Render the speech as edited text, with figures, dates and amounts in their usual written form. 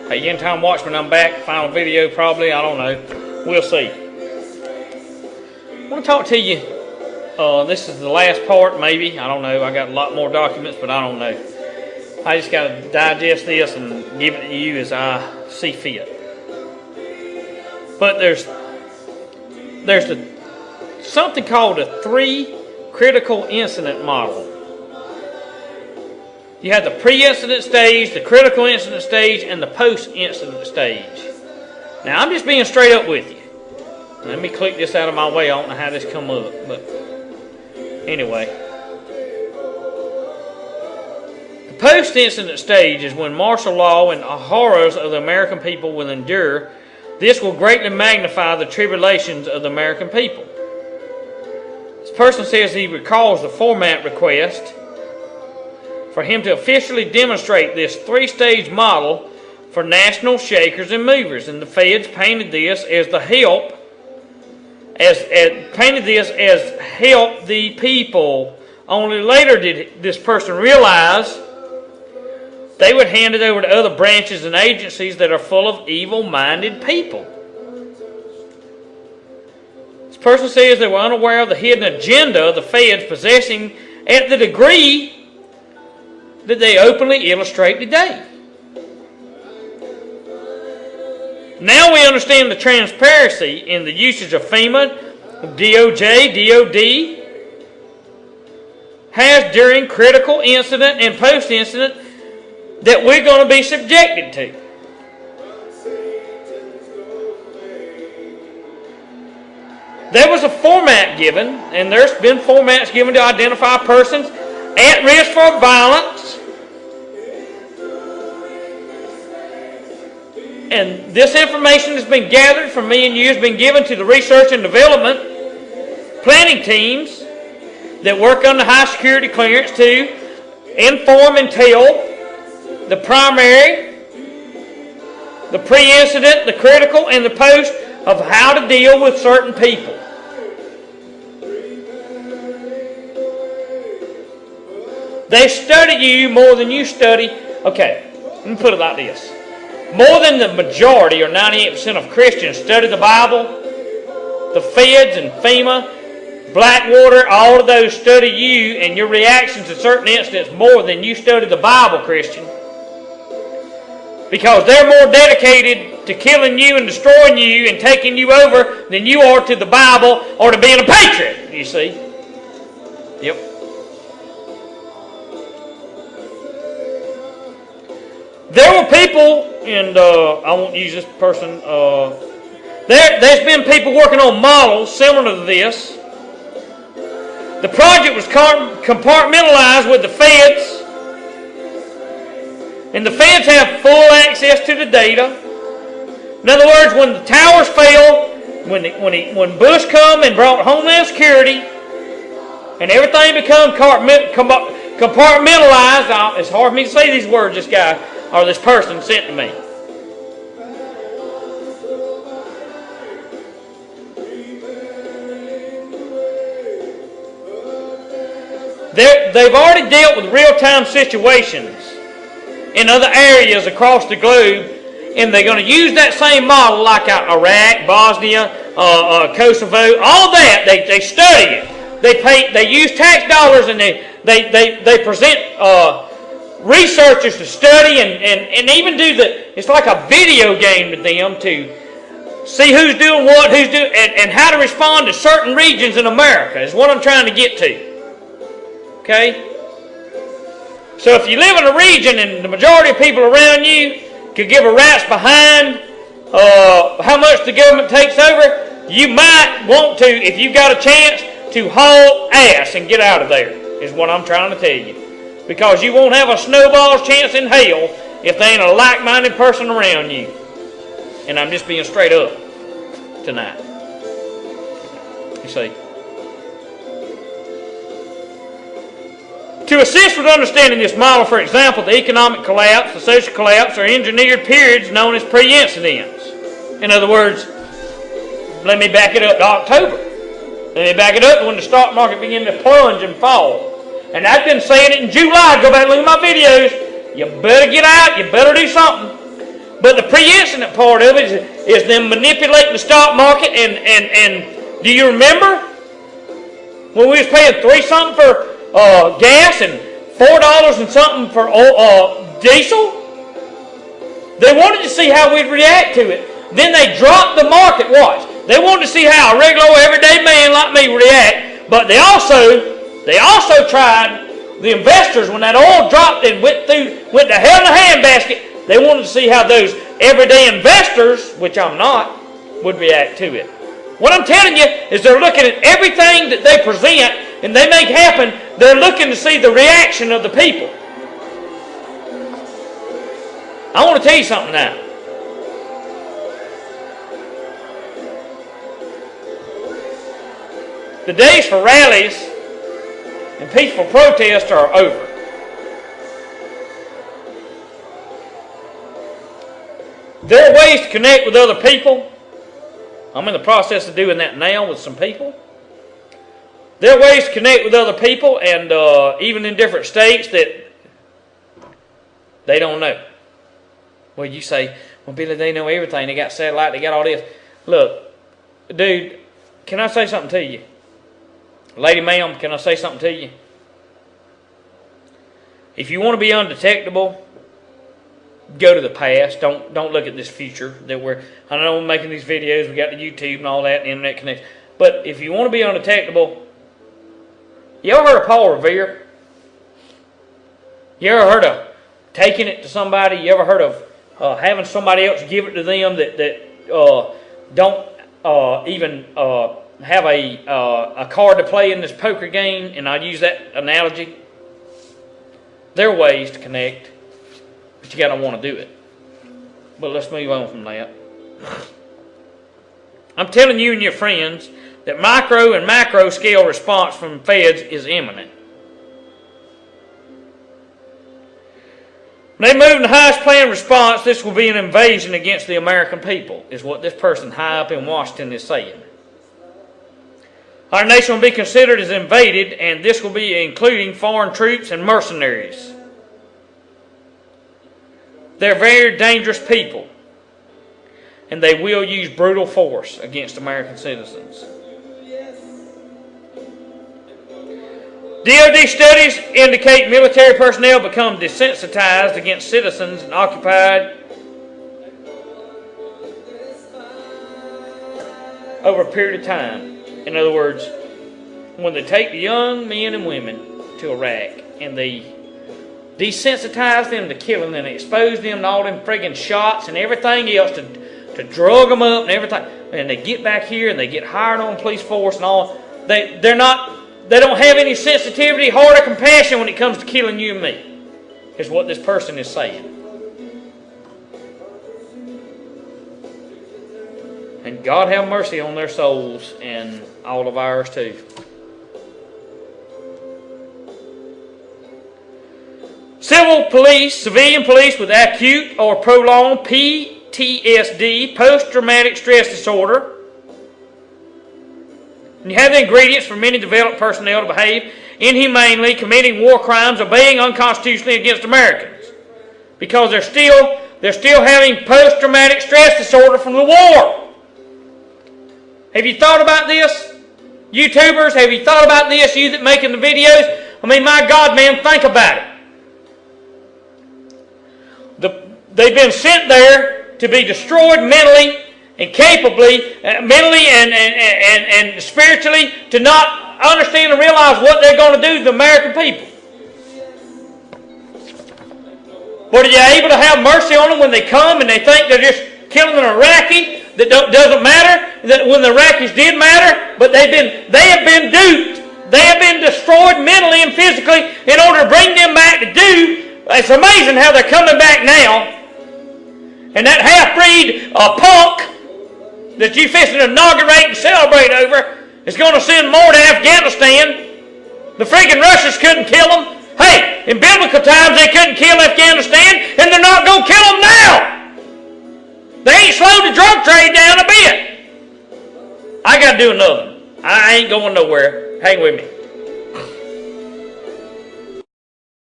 Hey, End Time Watchman, I'm back. Final video probably. I don't know. We'll see. I want to talk to you. This is the last part, maybe. I don't know. I got a lot more documents, but I don't know. I just got to digest this and give it to you as I see fit. But there's something called a 3 critical incident model. You have the pre-incident stage, the critical incident stage, and the post-incident stage. Now, I'm just being straight up with you. Let me click this out of my way. I don't know how this come up, but anyway. The post-incident stage is when martial law and the horrors of the American people will endure. This will greatly magnify the tribulations of the American people. This person says he recalls the format request for him to officially demonstrate this 3-stage model for national shakers and movers. And the feds painted this as the help, as help the people. Only later did this person realize they would hand it over to other branches and agencies that are full of evil-minded people. This person says they were unaware of the hidden agenda of the feds possessing at the degree that they openly illustrate today. Now we understand the transparency in the usage of FEMA, DOJ, DOD has during critical incident and post-incident that we're going to be subjected to. There was a format given, and there's been formats given to identify persons at risk for violence. And this information has been gathered from me and you, has been given to the research and development planning teams that work under high security clearance to inform and tell the primary, the pre-incident, the critical, and the post of how to deal with certain people. They study you more than you study. Okay, let me put it like this. More than the majority, or 98% of Christians, study the Bible. The feds and FEMA, Blackwater, all of those study you and your reactions to certain incidents more than you study the Bible, Christian. Because they're more dedicated to killing you and destroying you and taking you over than you are to the Bible or to being a patriot, you see. Yep. There were people, and I won't use this person, there's been people working on models similar to this. The project was compartmentalized with the feds, and the feds have full access to the data. In other words, when the towers fell, when Bush come and brought Homeland Security, and everything become compartmentalized, it's hard for me to say these words, this guy, or this person sent to me. They've already dealt with real-time situations in other areas across the globe, and they're going to use that same model like Iraq, Bosnia, Kosovo, all that. They study it. They use tax dollars, and they present researchers to study and even do it's like a video game to them to see who's doing what, who's doing, and how to respond to certain regions in America is what I'm trying to get to. Okay? So if you live in a region and the majority of people around you could give a rat's behind how much the government takes over, you might want to, if you've got a chance, to haul ass and get out of there, is what I'm trying to tell you. Because you won't have a snowball's chance in hell if there ain't a like-minded person around you. And I'm just being straight up tonight. You see. To assist with understanding this model, for example, the economic collapse, the social collapse, are engineered periods known as pre-incidents. In other words, let me back it up to October. Let me back it up to when the stock market began to plunge and fall. And I've been saying it in July. Go back and look at my videos. You better get out. You better do something. But the pre-incident part of it is them manipulating the stock market. And do you remember when we was paying $3 something for gas and $4 and something for diesel? They wanted to see how we'd react to it. Then they dropped the market. Watch. They wanted to see how a regular everyday man like me would react. But they also tried the investors when that oil dropped and went to hell in a handbasket. They wanted to see how those everyday investors, which I'm not, would react to it. What I'm telling you is they're looking at everything that they present and they make happen. They're looking to see the reaction of the people. I want to tell you something now. The days for rallies and peaceful protests are over. There are ways to connect with other people. I'm in the process of doing that now with some people. There are ways to connect with other people, and even in different states that they don't know. Well, you say, well, Billy, they know everything. They got satellite, they got all this. Look, dude, can I say something to you? Lady, ma'am, can I say something to you? If you want to be undetectable, go to the past. Don't look at this future that I know we're making these videos. We got the YouTube and all that, and the internet connection. But if you want to be undetectable, you ever heard of Paul Revere? You ever heard of taking it to somebody? You ever heard of having somebody else give it to them that don't even have a card to play in this poker game? And I use that analogy. There are ways to connect, but you got to want to do it. But let's move on from that. I'm telling you and your friends that micro and macro scale response from feds is imminent. When they move in the highest planned response, this will be an invasion against the American people, is what this person high up in Washington is saying. Our nation will be considered as invaded, and this will be including foreign troops and mercenaries. They're very dangerous people, and they will use brutal force against American citizens. DoD studies indicate military personnel become desensitized against citizens and occupied over a period of time. In other words, when they take the young men and women to Iraq and they desensitize them to killing and expose them to all them friggin' shots and everything else to drug them up and everything, and they get back here and they get hired on police force and all, they don't have any sensitivity, heart, or compassion when it comes to killing you and me, is what this person is saying. And God have mercy on their souls and all of ours too. Civilian police with acute or prolonged PTSD, post-traumatic stress disorder. And you have the ingredients for many developed personnel to behave inhumanely, committing war crimes, obeying unconstitutionally against Americans, because they're still having post-traumatic stress disorder from the war. Have you thought about this? YouTubers, have you thought about this? You that making the videos? I mean, my God, man, think about it. They've been sent there to be destroyed mentally and capably, mentally and spiritually, to not understand and realize what they're going to do to the American people. But are you able to have mercy on them when they come and they think they're just killing an Iraqi that doesn't matter? That when the Iraqis did matter, but they have been duped. They have been destroyed mentally and physically in order to bring them back to do. It's amazing how they're coming back now. And that half-breed punk that you fixing to inaugurate and celebrate over is going to send more to Afghanistan. The freaking Russians couldn't kill them. Hey, in biblical times they couldn't kill Afghanistan, and they're not going to kill them now. They ain't slowed the drug trade down a bit. I got to do another one. I ain't going nowhere. Hang with me.